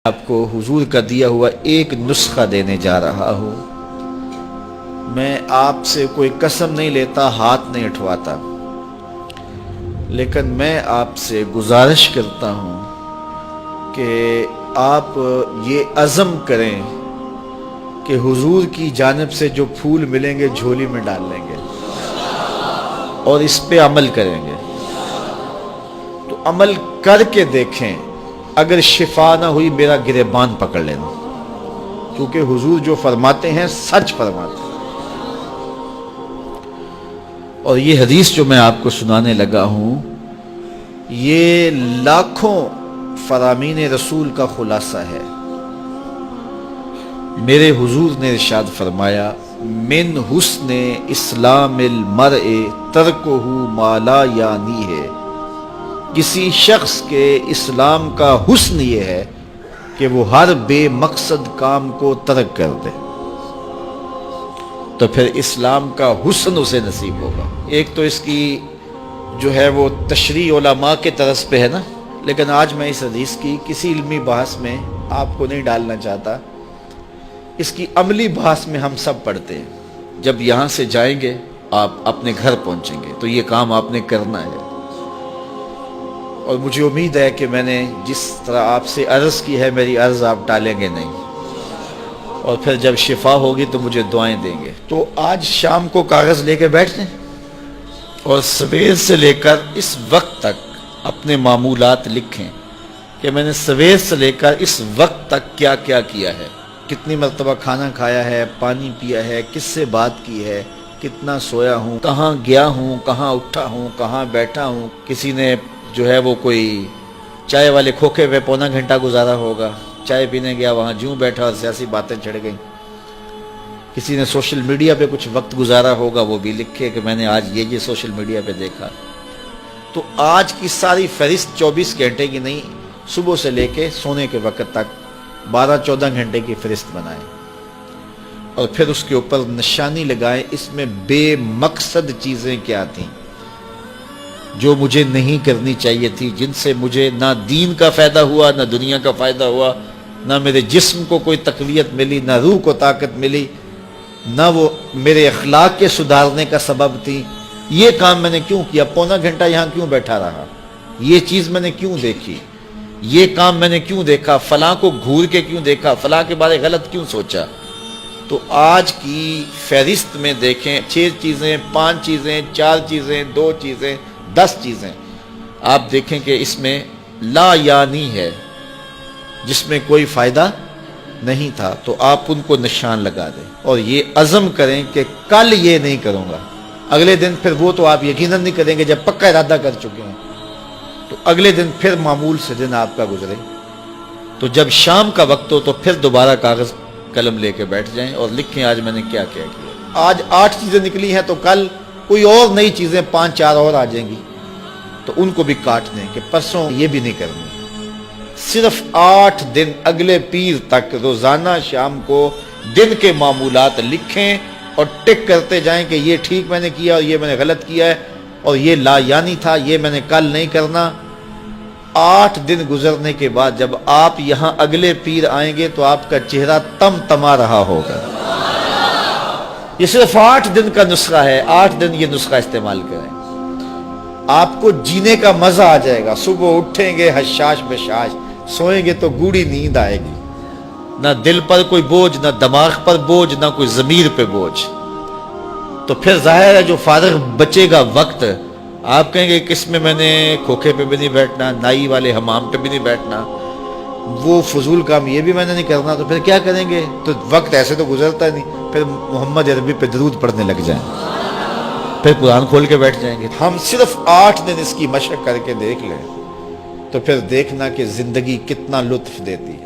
آپ کو حضور کا دیا ہوا ایک نسخہ دینے جا رہا ہوں۔ میں آپ سے کوئی قسم نہیں لیتا، ہاتھ نہیں اٹھواتا، لیکن میں آپ سے گزارش کرتا ہوں کہ آپ یہ عزم کریں کہ حضور کی جانب سے جو پھول ملیں گے جھولی میں ڈال لیں گے اور اس پہ عمل کریں گے۔ تو عمل کر کے دیکھیں، اگر شفا نہ ہوئی میرا گریبان پکڑ لینا، کیونکہ حضور جو فرماتے ہیں سچ فرماتے ہیں۔ اور یہ حدیث جو میں آپ کو سنانے لگا ہوں، یہ لاکھوں فرامین رسول کا خلاصہ ہے۔ میرے حضور نے ارشاد فرمایا، من حسن اسلام المرء ترکہ ما لا یعنی ہے۔ کسی شخص کے اسلام کا حسن یہ ہے کہ وہ ہر بے مقصد کام کو ترک کر دے، تو پھر اسلام کا حسن اسے نصیب ہوگا۔ ایک تو اس کی جو ہے وہ تشریح علماء کے طرز پہ ہے نا، لیکن آج میں اس حدیث کی کسی علمی بحث میں آپ کو نہیں ڈالنا چاہتا۔ اس کی عملی بحث میں ہم سب پڑھتے ہیں۔ جب یہاں سے جائیں گے، آپ اپنے گھر پہنچیں گے تو یہ کام آپ نے کرنا ہے۔ اور مجھے امید ہے کہ میں نے جس طرح آپ سے عرض کی ہے، میری عرض آپ ٹالیں گے نہیں، اور پھر جب شفا ہوگی تو مجھے دعائیں دیں گے۔ تو آج شام کو کاغذ لے کے بیٹھ جائیں اور سویر سے لے کر اس وقت تک اپنے معمولات لکھیں کہ میں نے سویر سے لے کر اس وقت تک کیا کیا کیا ہے، کتنی مرتبہ کھانا کھایا ہے، پانی پیا ہے، کس سے بات کی ہے، کتنا سویا ہوں، کہاں گیا ہوں، کہاں اٹھا ہوں، کہاں بیٹھا ہوں۔ کسی نے جو ہے وہ کوئی چائے والے کھوکھے پہ پونا گھنٹہ گزارا ہوگا، چائے پینے گیا، وہاں جوں بیٹھا اور سیاسی باتیں چڑھ گئیں۔ کسی نے سوشل میڈیا پہ کچھ وقت گزارا ہوگا، وہ بھی لکھے کہ میں نے آج یہ سوشل میڈیا پہ دیکھا۔ تو آج کی ساری فہرست 24 گھنٹے کی نہیں، صبح سے لے کے سونے کے وقت تک 12-14 گھنٹے کی فہرست بنائیں، اور پھر اس کے اوپر نشانی لگائیں اس میں بے مقصد چیزیں کیا تھیں جو مجھے نہیں کرنی چاہیے تھی، جن سے مجھے نہ دین کا فائدہ ہوا، نہ دنیا کا فائدہ ہوا، نہ میرے جسم کو کوئی تقویت ملی، نہ روح کو طاقت ملی، نہ وہ میرے اخلاق کے سدھارنے کا سبب تھی۔ یہ کام میں نے کیوں کیا؟ پونا گھنٹہ یہاں کیوں بیٹھا رہا؟ یہ چیز میں نے کیوں دیکھی؟ یہ کام میں نے کیوں دیکھا؟ فلاں کو گھور کے کیوں دیکھا؟ فلاں کے بارے غلط کیوں سوچا؟ تو آج کی فہرست میں دیکھیں، 6 چیزیں، 5 چیزیں، 4 چیزیں، 2 چیزیں، 10 چیزیں، آپ دیکھیں کہ اس میں لا یعنی ہے، جس میں کوئی فائدہ نہیں تھا، تو آپ ان کو نشان لگا دیں اور یہ عزم کریں کہ کل یہ نہیں کروں گا۔ اگلے دن پھر وہ تو آپ یقیناً نہیں کریں گے جب پکا ارادہ کر چکے ہیں، تو اگلے دن پھر معمول سے دن آپ کا گزرے، تو جب شام کا وقت ہو تو پھر دوبارہ کاغذ قلم لے کے بیٹھ جائیں اور لکھیں آج میں نے کیا کیا کیا۔ آج 8 چیزیں نکلی ہیں تو کل کوئی اور نئی چیزیں 5-4 اور آ جائیں گی، تو ان کو بھی کاٹ دیں کہ پرسوں یہ بھی نہیں کرنی۔ صرف 8 دن اگلے پیر تک روزانہ شام کو دن کے معمولات لکھیں اور ٹک کرتے جائیں کہ یہ ٹھیک میں نے کیا اور یہ میں نے غلط کیا ہے، اور یہ لا یعنی تھا، یہ میں نے کل نہیں کرنا۔ 8 دن گزرنے کے بعد جب آپ یہاں اگلے پیر آئیں گے تو آپ کا چہرہ تم تما رہا ہوگا۔ یہ صرف 8 دن کا نسخہ ہے، 8 دن یہ نسخہ استعمال کریں، آپ کو جینے کا مزہ آ جائے گا۔ صبح اٹھیں گے حشاش بشاش، سوئیں گے تو گوڑی نیند آئے گی، نہ دل پر کوئی بوجھ، نہ دماغ پر بوجھ، نہ کوئی ضمیر پہ بوجھ۔ تو پھر ظاہر ہے جو فارغ بچے گا وقت، آپ کہیں گے کس میں نے کھوکھے پہ بھی نہیں بیٹھنا، نائی والے حمام پہ بھی نہیں بیٹھنا، وہ فضول کام یہ بھی میں نے نہیں کرنا، تو پھر کیا کریں گے؟ تو وقت ایسے تو گزرتا نہیں، پھر محمد عربی پہ درود پڑھنے لگ جائیں، پھر قرآن کھول کے بیٹھ جائیں گے۔ ہم صرف 8 دن اس کی مشق کر کے دیکھ لیں تو پھر دیکھنا کہ زندگی کتنا لطف دیتی ہے۔